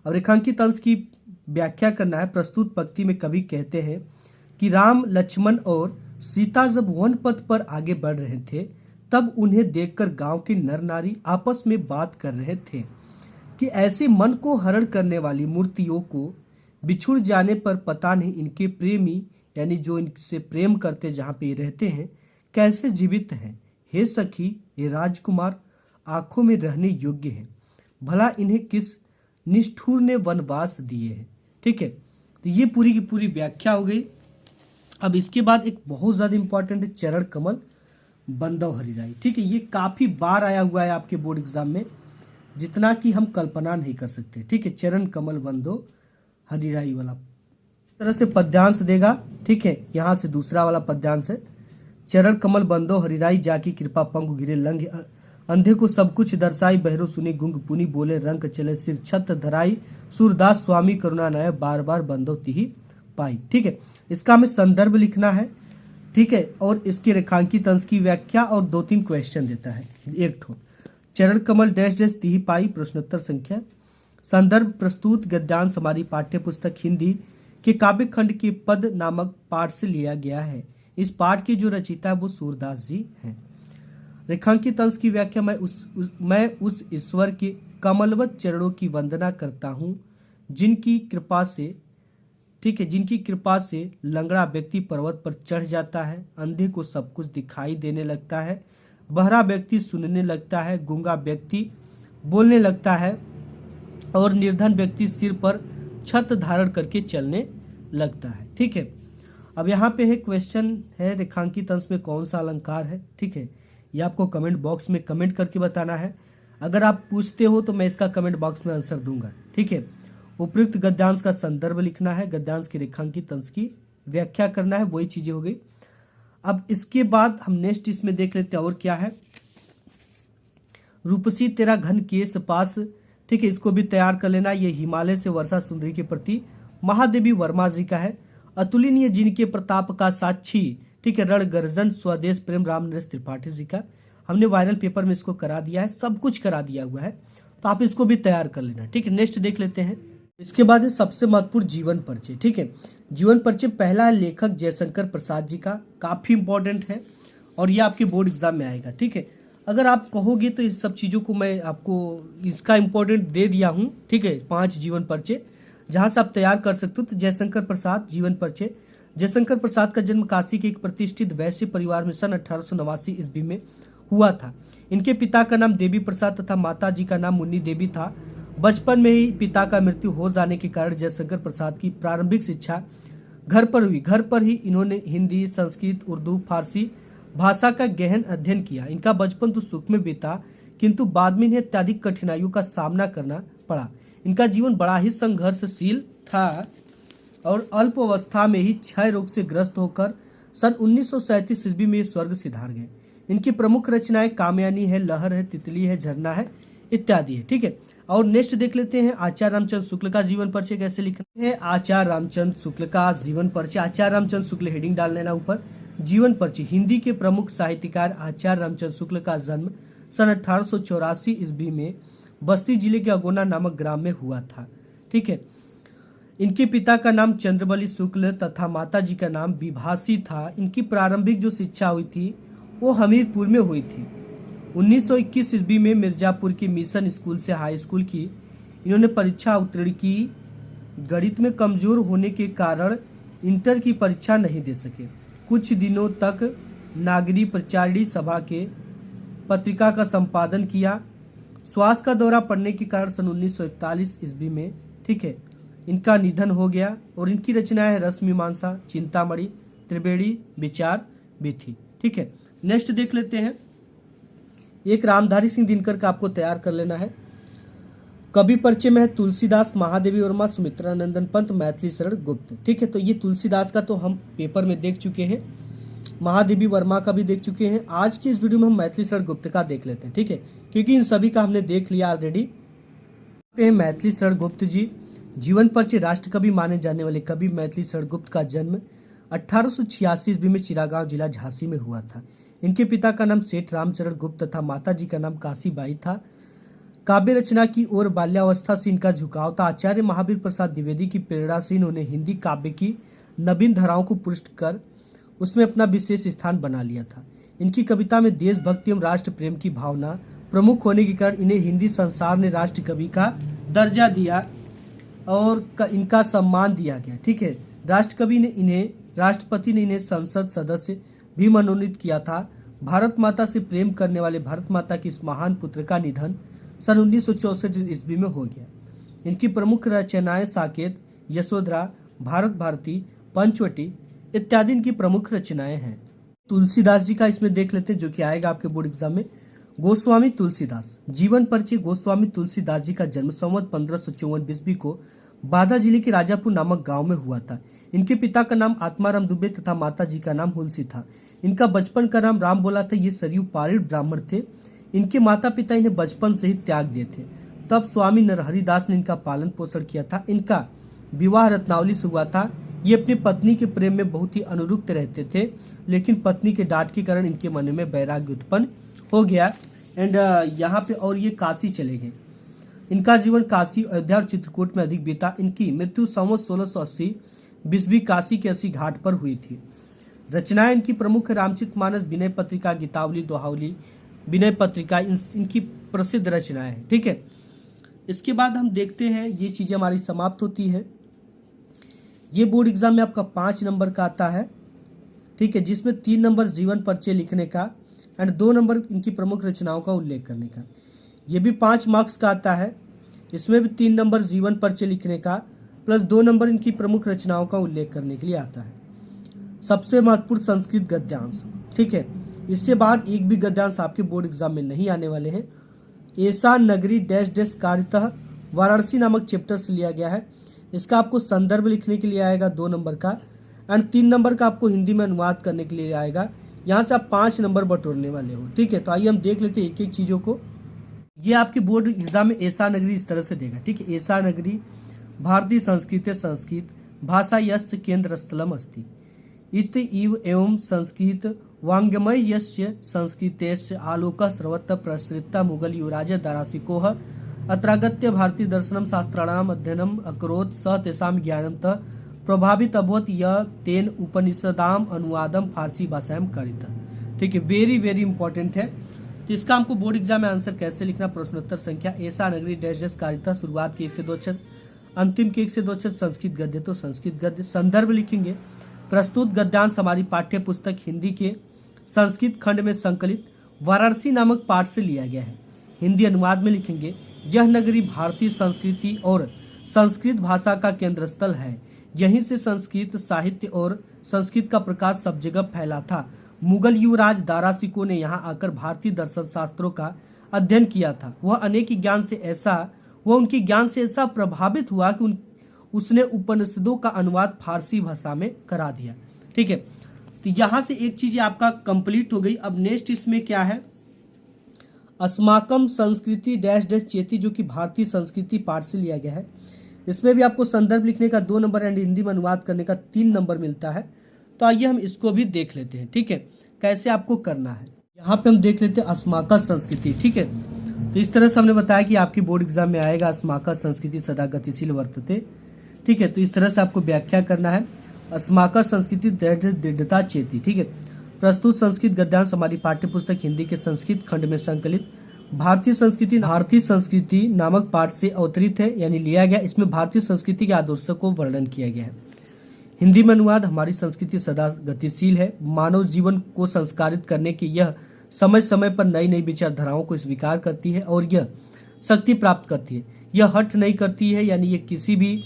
अब रेखांकित अंश की व्याख्या करना है। प्रस्तुत पंक्ति में कवि कहते हैं कि राम लक्ष्मण और सीता जब वन पथ पर आगे बढ़ रहे थे, तब उन्हें देखकर गांव के नर नारी आपस में बात कर रहे थे कि ऐसे मन को हरण करने वाली मूर्तियों को बिछुड़ जाने पर पता नहीं इनके प्रेमी, यानी जो इनसे प्रेम करते जहाँ पे रहते हैं, कैसे जीवित हैं। हे सखी, ये राजकुमार आंखों में रहने योग्य हैं, भला इन्हें किस निष्ठुर ने वनवास दिए हैं, ठीक है। तो ये पूरी की पूरी व्याख्या हो गई। अब इसके बाद एक बहुत ज्यादा इंपॉर्टेंट है, चरण कमल बंदो हरिराई, ठीक है, ये काफी बार आया हुआ है आपके बोर्ड एग्जाम में, जितना कि हम कल्पना नहीं कर सकते, ठीक है। चरण कमल बंदो हरिराई वाला तरह से पद्यांश देगा, ठीक है, यहाँ से दूसरा वाला पद्यांश है। चरण कमल बंदो हरिराई, जाकी कृपा पंगु गिरे, लंघ अंधे को सब कुछ दर्शाई, बहरो सुनी गुंग पुनी, बोले रंग चले सिर छत धराई, सूरदास स्वामी करुणा नय, बार बार बंदो तिहि पाई, ठीक है। इसका हमें संदर्भ लिखना है, ठीक है, और इसके रेखांकित अंश की व्याख्या और 2-3 क्वेश्चन देता है एक ठो। चरण कमल डैश डैश तिहि पाई, प्रश्नोत्तर संख्या। संदर्भ प्रस्तुत गद्यांश हमारी पाठ्य पुस्तक हिंदी के काव्य खंड के पद नामक पाठ से लिया गया है। इस पाठ के जो रचयिता है वो सूरदास जी हैं। रेखांकित अंश की व्याख्या, मैं उस ईश्वर के कमलवत चरणों की वंदना करता हूँ जिनकी कृपा से, ठीक है, जिनकी कृपा से लंगड़ा व्यक्ति पर्वत पर चढ़ जाता है, अंधे को सब कुछ दिखाई देने लगता है, बहरा व्यक्ति सुनने लगता है, गूंगा व्यक्ति बोलने लगता है और निर्धन व्यक्ति सिर पर छत धारण करके चलने लगता है, ठीक है। अब यहाँ पे है क्वेश्चन है, रेखांकित अंश में कौन सा अलंकार है, ठीक है, ये आपको कमेंट बॉक्स में कमेंट करके बताना है। अगर आप पूछते हो तो मैं इसका कमेंट बॉक्स में आंसर दूंगा, ठीक है। उपयुक्त गद्यांश का संदर्भ लिखना है, गद्यांश के रेखांकित अंश की व्याख्या करना है, वही चीजें हो गई। अब इसके बाद हम नेक्स्ट इसमें देख लेते हैं और क्या है। रूपसी तेरा घन केस पास, ठीक है, इसको भी तैयार कर लेना। ये हिमालय से वर्षा सुंदरी के प्रति महादेवी वर्मा जी का है। अतुलनीय जिनके प्रताप का साक्षी, ठीक है, रण गर्जन स्वदेश प्रेम राम नरेश त्रिपाठी जी का। हमने वायरल पेपर में इसको करा दिया है, सब कुछ करा दिया हुआ है, तो आप इसको भी तैयार कर लेना, ठीक है। नेक्स्ट देख लेते हैं। इसके बाद है सबसे महत्वपूर्ण जीवन परिचय, ठीक है। जीवन परिचय पहला है लेखक जयशंकर प्रसाद जी का, काफी इंपॉर्टेंट है और ये आपके बोर्ड एग्जाम में आएगा, ठीक है। अगर आप कहोगे तो इस सब चीजों को मैं आपको इसका इंपॉर्टेंट दे दिया हूं, ठीक है, 5 जीवन परिचय जहां से आप तैयार कर सकते हो। तो जयशंकर प्रसाद जीवन परिचय। जयशंकर प्रसाद का जन्म काशी के एक प्रतिष्ठित वैश्य परिवार में सन 1889 ईस्वी में हुआ था। इनके पिता का नाम देवी प्रसाद तथा माता जी का नाम मुन्नी देवी था। बचपन में ही पिता का मृत्यु हो जाने के कारण जयशंकर प्रसाद की प्रारंभिक शिक्षा घर पर हुई। घर पर ही इन्होंने हिंदी, संस्कृत, उर्दू, फारसी भाषा का गहन अध्ययन किया। इनका बचपन तो सुख में बीता, किंतु बाद में इन्हें अत्यधिक कठिनाइयों का सामना करना पड़ा। इनका जीवन बड़ा ही संघर्षशील था और अल्प अवस्था में ही क्षय रोग से ग्रस्त होकर सन 1937 ईस्वी में स्वर्ग सिधार गए। इनकी प्रमुख रचनाएं कामयानी है, लहर है, तितली है, झरना है इत्यादि है, ठीक है। और नेक्स्ट देख लेते हैं आचार्य रामचंद्र शुक्ल का जीवन परिचय कैसे लिखना है। आचार्य रामचंद्र शुक्ल का जीवन परिचय, आचार्य रामचंद्र शुक्ल हेडिंग डाल लेना ऊपर। जीवन परिचय, हिंदी के प्रमुख साहित्यकार आचार्य रामचंद्र शुक्ल का जन्म सन 1884 ईस्वी में बस्ती जिले के अगोना नामक ग्राम में हुआ था। ठीक है। इनके पिता का नाम चंद्रबली शुक्ल तथा माता जी का नाम विभासी था। इनकी प्रारंभिक जो शिक्षा हुई थी वो हमीरपुर में हुई थी। 1921 ईस्वी में मिर्जापुर की मिशन स्कूल से हाई स्कूल की इन्होंने परीक्षा उत्तीर्ण की। गणित में कमजोर होने के कारण इंटर की परीक्षा नहीं दे सके। कुछ दिनों तक नागरी प्रचारिणी सभा के पत्रिका का संपादन किया। श्वास का दौरा पड़ने के कारण सन 1941 ईस्वी में, ठीक है, इनका निधन हो गया। और इनकी रचनाएं है रस मीमांसा, चिंतामणि, त्रिवेणी, विचार, विधि। ठीक है। नेक्स्ट देख लेते हैं। एक रामधारी सिंह दिनकर का आपको तैयार कर लेना है। कवि परिचय में है तुलसीदास, महादेवी वर्मा, सुमित्रानंदन पंत, मैथिली शरण गुप्त। ठीक है। तो ये तुलसीदास का तो हम पेपर में देख चुके हैं, महादेवी वर्मा का भी देख चुके हैं। आज की इस वीडियो में हम मैथिली शरण गुप्त का देख लेते हैं। ठीक है, क्योंकि इन सभी का हमने देख लिया ऑलरेडी। मैथिली शरण गुप्त जी जीवन परिचय। राष्ट्रकवि माने जाने वाले कवि मैथिली शरण गुप्त का जन्म 1886 ईस्वी में चिरागांव जिला झांसी में हुआ था। इनके पिता का नाम सेठ रामचरण गुप्त तथा माता जी का नाम काशीबाई था। काव्य रचना की ओर बाल्यावस्था से इनका झुकाव था। आचार्य महावीर प्रसाद द्विवेदी की प्रेरणा से इन्होंने हिंदी काव्य की नवीन धाराओं को पुष्ट कर उसमें अपना विशेष स्थान बना लिया था। इनकी कविता में देशभक्ति एवं राष्ट्र प्रेम की भावना प्रमुख होने के कारण इन्हें हिंदी संसार ने राष्ट्र कवि का दर्जा दिया और इनका सम्मान दिया गया। ठीक है। राष्ट्रपति ने इन्हें संसद सदस्य भी मनोनीत किया था। भारत माता से प्रेम करने वाले भारत माता की इस महान पुत्र का निधन सन 1964 ईस्वी में हो गया। इनकी प्रमुख रचनाएं साकेत, यशोधरा, भारत भारती, पंचवटी इत्यादि इनकी प्रमुख रचनाएं हैं। तुलसीदास जी का इसमें देख लेते हैं, जो कि आएगा आपके बोर्ड एग्जाम में। गोस्वामी तुलसीदास जीवन परिचय। गोस्वामी तुलसीदास जी का जन्म संवत 1554 ईस्वी को बाधा जिले के राजापुर नामक गांव में हुआ था। इनके पिता का नाम आत्माराम दुबे तथा माता जी का नाम हुलसी था। इनका बचपन का नाम राम बोला था। ये सरयू पारिण ब्राह्मण थे। इनके माता पिता इन्हें बचपन से ही त्याग दिए थे। तब स्वामी नरहरि दास ने इनका पालन पोषण किया था। इनका विवाह रत्नावली से हुआ था। ये अपनी पत्नी के प्रेम में बहुत ही अनुरक्त रहते थे, लेकिन पत्नी के डांट के कारण इनके मन में वैराग्य उत्पन्न हो गया। एंड यहाँ पे और ये काशी चले गए। इनका जीवन काशी, अयोध्या और चित्रकूट में अधिक बीता। इनकी मृत्यु संवत 1680 ईस्वी काशी के 80 घाट पर हुई थी। रचनाएं इनकी प्रमुख रामचरितमानस, विनय पत्रिका, गीतावली, दोहावली, विनय पत्रिका इनकी प्रसिद्ध रचनाएं हैं। ठीक है। इसके बाद हम देखते हैं, ये चीजें हमारी समाप्त होती है। ये बोर्ड एग्जाम में आपका 5 नंबर का आता है। ठीक है, जिसमें 3 नंबर जीवन परिचय लिखने का एंड 2 नंबर इनकी प्रमुख रचनाओं का उल्लेख करने का। ये भी 5 मार्क्स का आता है। इसमें भी 3 नंबर जीवन परिचय लिखने का प्लस 2 नंबर इनकी प्रमुख रचनाओं का उल्लेख करने के लिए आता है। सबसे महत्वपूर्ण संस्कृत गद्यांश। ठीक है, इससे बाहर एक भी गद्यांश आपके बोर्ड एग्जाम में नहीं आने वाले हैं। ऐसा नगरी डैश डैश कार्यतः वाराणसी नामक चैप्टर से लिया गया है। इसका आपको संदर्भ लिखने के लिए आएगा 2 नंबर का एंड 3 नंबर का आपको हिंदी में अनुवाद करने के लिए आएगा। यहाँ से आप 5 नंबर बटोरने वाले हो। ठीक है, तो आइए हम देख लेते हैं एक एक चीजों को। ये आपके बोर्ड एग्जाम में ऐसा नगरी इस तरह से देगा। ठीक है, ऐसा नगरी भारतीय संस्कृत संस्कृत भाषा यस्य केंद्र स्थलम अस्ति इत इव एवं संस्कृत वांग्मय यस्य संस्कृतेश्च आलोकः सर्वत्र प्रसृता मुगल युवराज दारासिकोः अत्रागत्य भारतीय दर्शनम शास्त्राणाम अध्ययनम अकरोत् स तेषां ज्ञानम तः प्रभावित अभवत यह तेन उपनिषदाम अनुवादम फारसी भाषायां कारितः। ठीक है, वेरी वेरी इंपॉर्टेंट है। तो इसका हमको बोर्ड एग्जाम में आंसर कैसे लिखना, प्रश्नोत्तर संख्या ऐसा नगरी डैश डैश कारितः, शुरुआत के 1 से 2 अक्षर, अंतिम के 1 से 2 अक्षर, संस्कृत गद्य तो संस्कृत गद्य। संदर्भ लिखेंगे, प्रस्तुत गद्यांश हमारी पाठ्य पुस्तक हिंदी के संस्कृत खंड में संकलित वाराणसी नामक पाठ से लिया गया है। हिंदी अनुवाद में लिखेंगे, यह नगरी भारतीय संस्कृति और संस्कृत भाषा का केंद्र स्थल है। यहीं से संस्कृत साहित्य और संस्कृत का प्रकाश सब जगह फैला था। मुगल युवराज दारासिको ने यहाँ आकर भारतीय दर्शन शास्त्रों का अध्ययन किया था। वह उनके ज्ञान से ऐसा प्रभावित हुआ कि उसने उपनिषदों का अनुवाद फारसी भाषा में करा दिया। ठीक है, तो यहाँ से एक चीज आपका कंप्लीट हो गई। अब नेक्स्ट इसमें क्या है, अस्माकम संस्कृति डैश डैश चेती, जो कि भारतीय संस्कृति पाठ से लिया गया है। इसमें भी आपको संदर्भ लिखने का 2 नंबर एंड हिंदी में अनुवाद करने का 3 नंबर मिलता है। तो आइए हम इसको भी देख लेते हैं। ठीक है, कैसे आपको करना है। यहाँ पे हम देख लेते हैं अस्माकम संस्कृति। ठीक है, तो इस तरह से हमने बताया कि आपकी बोर्ड एग्जाम में आएगा अस्माकः संस्कृति सदा गतिशील वर्तते। ठीक है, तो इस तरह से आपको व्याख्या करना है। अस्माकः संस्कृति दृढ़ता चेती। ठीक है, प्रस्तुत संस्कृत गद्यांश हमारी पाठ्यपुस्तक हिंदी के संस्कृत खंड में संकलित भारतीय संस्कृति नामक पाठ से अवतरित है, यानी लिया गया। इसमें भारतीय संस्कृति के आदर्शों को वर्णन किया गया है। हिंदी में अनुवाद हमारी संस्कृति सदा गतिशील है, मानव जीवन को संस्कारित करने की यह समय समय पर नई नई विचारधाराओं को स्वीकार करती है और यह शक्ति प्राप्त करती है। यह हठ नहीं करती है, यानी यह किसी भी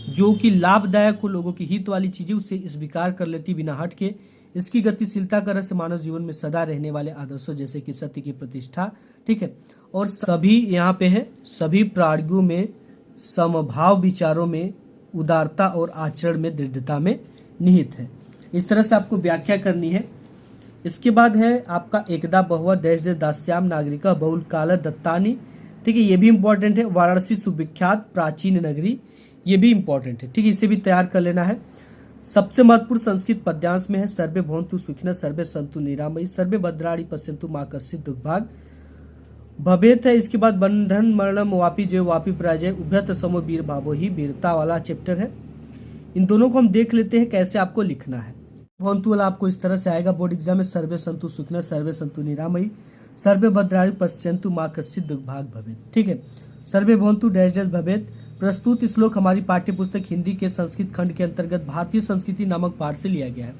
जो कि लाभदायक हो, लोगों की हित वाली चीजें उसे स्वीकार कर लेती बिना हट के। इसकी गतिशीलता का रहस्य मानव जीवन में सदा रहने वाले आदर्शों जैसे कि सत्य की प्रतिष्ठा, ठीक है, और सभी यहाँ पे है सभी प्राणियों में समभाव, विचारों में उदारता और आचरण में दृढ़ता में निहित है। इस तरह से आपको व्याख्या करनी है। इसके बाद है आपका एकदा बहुवा देश दास्याम नागरिका बहुल काल दत्तानी। ठीक है, ये भी इंपॉर्टेंट है। वाराणसी सुविख्यात प्राचीन नगरी, ये भी इंपॉर्टेंट है। ठीक है, इसे भी तैयार कर लेना है। सबसे महत्वपूर्ण संस्कृत पद्यांश में है सर्वे भवन्तु सुखिनः सर्वे सन्तु निरामयी सर्वे भद्राणि पश्यन्तु मा कश्चित् दुर्भाग् भवेत् है। इसके बाद बंधन मरणम वापी जय वापी पराजय उभयत समो वीर भावो ही, वीरता वाला चैप्टर है। इन दोनों को हम देख लेते हैं कैसे आपको लिखना है। भवन्तु वाला आपको इस तरह से आएगा बोर्ड एग्जाम में, सर्वे सन्तु सुखिनः सर्वे सन्तु निरामयी सर्वे भद्राणि पश्यन्तु मा कश्चित् दुर्भाग् भवेत्। ठीक है, सर्वे भवन्तु डैश डैश भवेत्। प्रस्तुत श्लोक हमारी पाठ्यपुस्तक हिंदी के संस्कृत खंड के अंतर्गत भारतीय संस्कृति नामक पाठ से लिया गया है।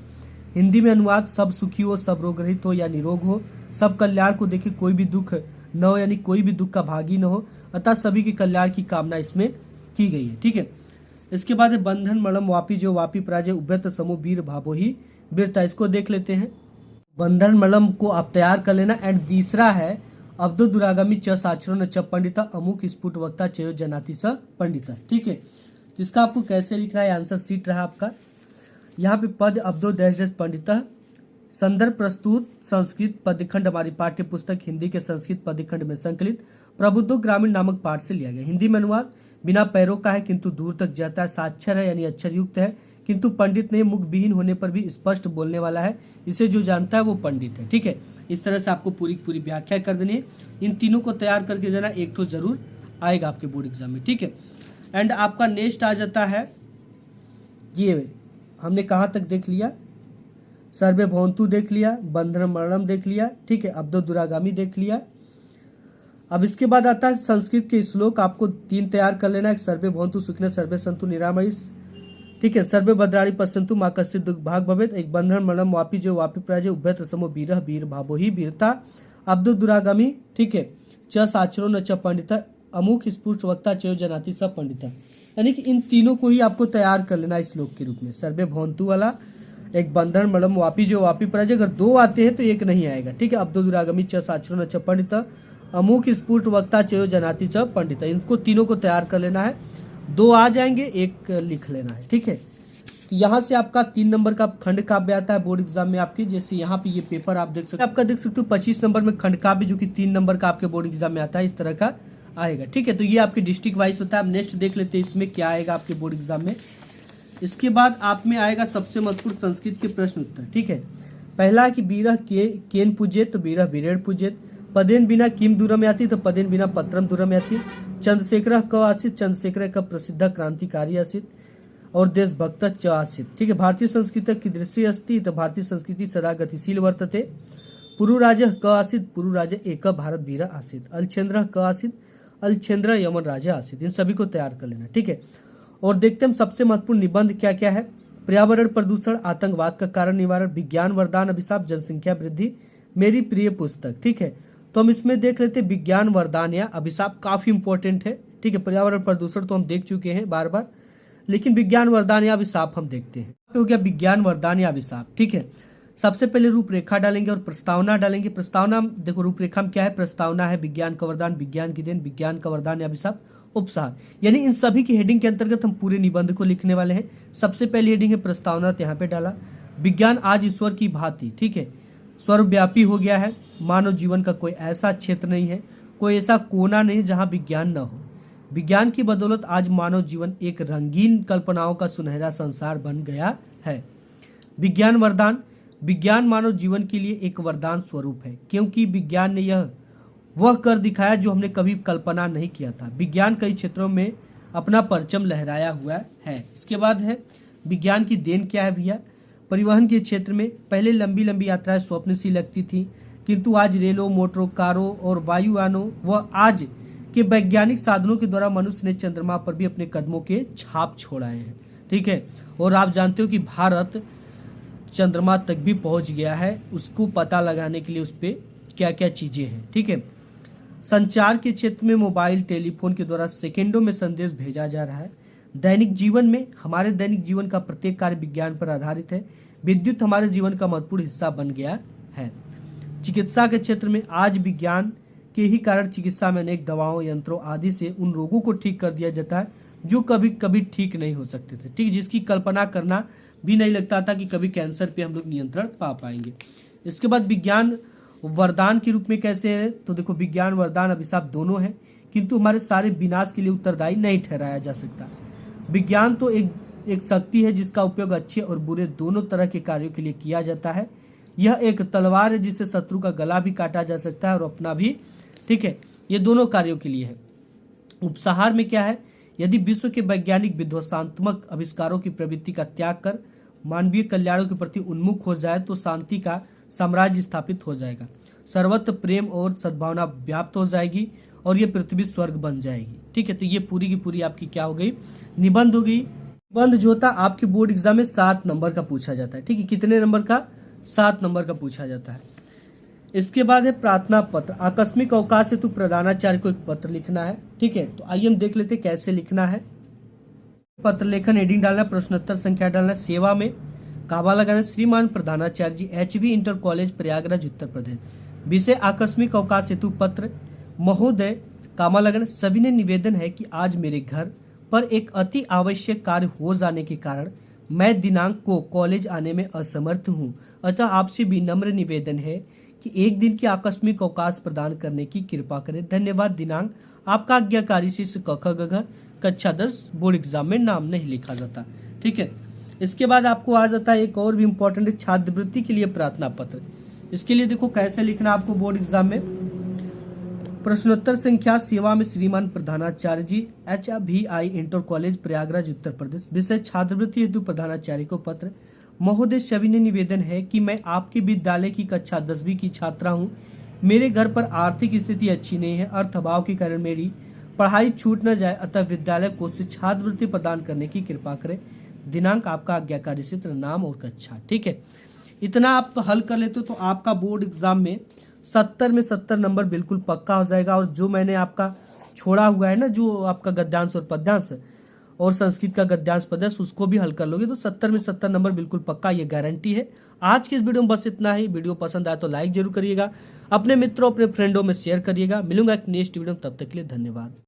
हिंदी में अनुवाद सब सुखी हो, सब रोग रहित हो या निरोग हो, सब कल्याण को देखे, कोई भी दुख न हो, यानी कोई भी दुख का भागी न हो, अतः सभी के कल्याण की कामना इसमें की गई है। ठीक है, इसके बाद है बंधन मरणम वापी जो वापी पराजय उभयत समो वीर भावो ही, वीरता। इसको देख लेते हैं। बंधन मरणम को आप तैयार कर लेना। एंड तीसरा है अब्दो दुरागामी च साचरण च पंडिता अमुक स्फुट वक्ता चयो जनाति स पंडिता। ठीक है, जिसका आपको कैसे लिखना है, आंसर सीट रहा आपका। यहाँ पे पद अब्दो डैश डैश पंडिता। संदर्भ प्रस्तुत संस्कृत पदखंड हमारी पाठ्यपुस्तक हिंदी के संस्कृत पदखंड में संकलित प्रबुद्धो ग्रामीण नामक पाठ से लिया गया। हिंदी में अनुवाद बिना पैरों का है किंतु दूर तक जाता है, साक्षर है यानी अक्षर युक्त है किंतु पंडित नहीं, मुख विहीन होने पर भी स्पष्ट बोलने वाला है, इसे जो जानता है वो पंडित है। ठीक है, इस तरह से आपको पूरी व्याख्या कर देनी है। इन तीनों को तैयार करके जाना, एक तो जरूर आएगा आपके बोर्ड एग्जाम में। ठीक है, एंड आपका नेक्स्ट आ जाता है, ये हमने कहाँ तक देख लिया, सर्वे भवन्तु देख लिया, बंधन मरणम देख लिया, ठीक है, अब्दो दुरागामी देख लिया। अब इसके बाद आता है संस्कृत के श्लोक, आपको 3 तैयार कर लेना है। सर्वे भवन्तु सुखिनः सर्वे सन्तु निरामयी, ठीक है, सर्वे भद्राणि पश्यन्तु मा कश्चित् दुर्भाग् भवेत्। एक बंधन मरणम वापी जो वापी पराजय उभयत समो वीरः वीर भावो ही, वीरता। अब्दो दुरागामी, ठीक है, च साचरो न च पंडिता अमुक स्फुट वक्ता चयो जनाति स पंडिता। यानी कि इन तीनों को ही आपको तैयार कर लेना इस श्लोक के रूप में। सर्वे भवन्तु वाला, एक बंधन मरणम वापी जो वापी पराजय, अगर 2 आते हैं तो एक नहीं आएगा। ठीक है, अब्दो दुरागामी च साचरो न च पंडिता अमुक स्फुट वक्ता चयो जनाति स पंडिता। इनको तीनों को तैयार कर लेना है। 2 आ जाएंगे, 1 लिख लेना है। ठीक है, तो यहाँ से आपका 3 नंबर का खंड काव्य आता है बोर्ड एग्जाम में आपके। जैसे यहाँ पे ये पेपर आप देख सकते हैं, आपका देख सकते हो 25 नंबर में खंड काव्य, जो कि 3 नंबर का आपके बोर्ड एग्जाम में आता है, इस तरह का आएगा। ठीक है, तो ये आपके डिस्ट्रिक्ट वाइज होता है। अब नेक्स्ट देख लेते हैं इसमें क्या आएगा आपके बोर्ड एग्जाम में। इसके बाद आप में आएगा सबसे महत्वपूर्ण संस्कृत के प्रश्न उत्तर। ठीक है, पहला कि बीरह केन पूजेत, तो बीरह बीरेण पूजेत। पदेन बिना किम दूरम याति, तो पदेन बिना पत्रम दूरम याति। चंद्रशेखर क आसित, चंद्रशेखर का प्रसिद्ध क्रांतिकारी आसित और देशभक्त च आसित। ठीक है, भारतीय संस्कृति की दृष्टि अस्ति, तो भारतीय संस्कृति सदा गतिशील वर्तते। पुरुराज क आसित, पुरुराज एक भारत वीर आसित। अलछेन्द्र क आसित, अलछेन्द्र यमन राजा आसित। इन सभी को तैयार कर लेना। ठीक है, और देखते हैं सबसे महत्वपूर्ण निबंध क्या क्या है। पर्यावरण प्रदूषण, आतंकवाद का कारण निवारण, विज्ञान वरदान अभिशाप, जनसंख्या वृद्धि, मेरी प्रिय पुस्तक। ठीक है, तो हम इसमें देख लेते हैं विज्ञान वरदान या अभिशाप, काफी इंपॉर्टेंट है। ठीक है, पर्यावरण प्रदूषण तो हम देख चुके हैं बार बार, लेकिन विज्ञान वरदान या अभिशाप हम देखते हैं। हो गया विज्ञान वरदान या अभिशाप। ठीक है, सबसे पहले रूपरेखा डालेंगे और प्रस्तावना डालेंगे। प्रस्तावना देखो, रूपरेखा में क्या है, प्रस्तावना है विज्ञान का वरदान, विज्ञान की देन, विज्ञान का वरदान या अभिशाप, उपसार। यानी इन सभी की हेडिंग के अंतर्गत हम पूरे निबंध को लिखने वाले हैं। सबसे पहली हेडिंग है प्रस्तावना, तो यहाँ पे डाला विज्ञान आज ईश्वर की भांति, ठीक है, सर्वव्यापी हो गया है। मानव जीवन का कोई ऐसा क्षेत्र नहीं है, कोई ऐसा कोना नहीं जहाँ विज्ञान न हो। विज्ञान की बदौलत आज मानव जीवन एक रंगीन कल्पनाओं का सुनहरा संसार बन गया है। विज्ञान वरदान, विज्ञान मानव जीवन के लिए एक वरदान स्वरूप है, क्योंकि विज्ञान ने यह वह कर दिखाया जो हमने कभी कल्पना नहीं किया था। विज्ञान कई क्षेत्रों में अपना परचम लहराया हुआ है। इसके बाद है विज्ञान की देन क्या है भैया। परिवहन के क्षेत्र में पहले लंबी लंबी यात्राएं स्वप्न सी लगती थी, किंतु आज रेलों, मोटरों, कारों और वायुयानों व आज के वैज्ञानिक साधनों के द्वारा मनुष्य ने चंद्रमा पर भी अपने कदमों के छाप छोड़ाए हैं। ठीक है, और आप जानते हो कि भारत चंद्रमा तक भी पहुंच गया है, उसको पता लगाने के लिए उस पर क्या क्या चीजें हैं। ठीक है, संचार के क्षेत्र में मोबाइल टेलीफोन के द्वारा सेकेंडों में संदेश भेजा जा रहा है। दैनिक जीवन में हमारे दैनिक जीवन का प्रत्येक कार्य विज्ञान पर आधारित है। विद्युत हमारे जीवन का महत्वपूर्ण हिस्सा बन गया है। चिकित्सा के क्षेत्र में आज विज्ञान के ही कारण चिकित्सा में अनेक दवाओं, यंत्रों आदि से उन रोगों को ठीक कर दिया जाता है जो कभी कभी ठीक नहीं हो सकते थे। ठीक, जिसकी कल्पना करना भी नहीं लगता था कि कभी कैंसर पे हम लोग नियंत्रण पा पाएंगे। इसके बाद विज्ञान वरदान के रूप में कैसे है, तो देखो विज्ञान वरदान अभिशाप दोनों है, किंतु हमारे सारे विनाश के लिए उत्तरदायी नहीं ठहराया जा सकता। विज्ञान तो एक शक्ति है जिसका उपयोग अच्छे और बुरे दोनों तरह के कार्यों के लिए किया जाता है। यह एक तलवार है जिससे शत्रु का गला भी काटा जा सकता है और अपना भी। ठीक है, ये दोनों कार्यों के लिए है। उपसंहार में क्या है, यदि विश्व के वैज्ञानिक विध्वंसात्मक आविष्कारों की प्रवृत्ति का त्याग कर मानवीय कल्याणों के प्रति उन्मुख हो जाए तो शांति का साम्राज्य स्थापित हो जाएगा, सर्वत्र प्रेम और सद्भावना व्याप्त हो जाएगी और ये पृथ्वी स्वर्ग बन जाएगी। ठीक है, तो ये पूरी की पूरी आपकी क्या हो गई, निबंध हो गई। निबंध जो होता है आपके बोर्ड एग्जाम में 7 नंबर का पूछा जाता है। ठीक है, कितने नंबर का, 7 नंबर का पूछा जाता है। इसके बाद है प्रार्थना पत्र। आकस्मिक अवकाश हेतु प्रधानाचार्य को एक पत्र लिखना है। ठीक है, तो आइए हम देख लेते कैसे लिखना है। पत्र लेखन, हेडिंग डालना, प्रश्नोत्तर संख्या डालना, सेवा में काबा लगाना। श्रीमान प्रधानाचार्य जी, HV inter college Prayagraj Uttar Pradesh. विषय आकस्मिक अवकाश हेतु पत्र। महोदय कामा लगाना, सविनय निवेदन है कि आज मेरे घर पर एक अति आवश्यक कार्य हो जाने के कारण मैं दिनांक को कॉलेज आने में असमर्थ हूँ, अतः आपसे विनम्र निवेदन है कि एक दिन की आकस्मिक अवकाश प्रदान करने की कृपा करें। धन्यवाद। दिनांक आपका आज्ञाकारी शिष्य कख गघ कक्षा 10। बोर्ड एग्जाम में नाम नहीं लिखा जाता। ठीक है, इसके बाद आपको आ जाता है एक और भी इम्पोर्टेंट है, छात्रवृत्ति के लिए प्रार्थना पत्र। इसके लिए देखो कैसे लिखना आपको बोर्ड एग्जाम में। प्रश्नोत्तर संख्या, सेवा में श्रीमान प्रधानाचार्य जी, HVI inter college Prayagraj Uttar Pradesh. विषय छात्रवृत्ति हेतु प्रधानाचार्य को पत्र। महोदय, सविनय निवेदन है कि मैं आपके विद्यालय की कक्षा 10वीं की छात्रा हूँ। मेरे घर पर आर्थिक स्थिति अच्छी नहीं है, अर्थ अभाव के कारण मेरी पढ़ाई छूट न जाए, अतः विद्यालय को से छात्रवृत्ति प्रदान करने की कृपा करें। दिनांक आपका आज्ञाकारी क्षेत्र, नाम और कक्षा। ठीक है, इतना आप हल कर लेते हो तो आपका बोर्ड एग्जाम में 70 में 70 नंबर बिल्कुल पक्का हो जाएगा। और जो मैंने आपका छोड़ा हुआ है ना, जो आपका गद्यांश और पद्यांश और संस्कृत का गद्यांश पद्यांश, उसको भी हल कर लोगे तो 70 में 70 नंबर बिल्कुल पक्का, ये गारंटी है। आज की इस वीडियो में बस इतना ही। वीडियो पसंद आया तो लाइक जरूर करिएगा, अपने मित्रों अपने फ्रेंडों में शेयर करिएगा। मिलूंगा एक नेक्स्ट वीडियो में, तब तक के लिए धन्यवाद।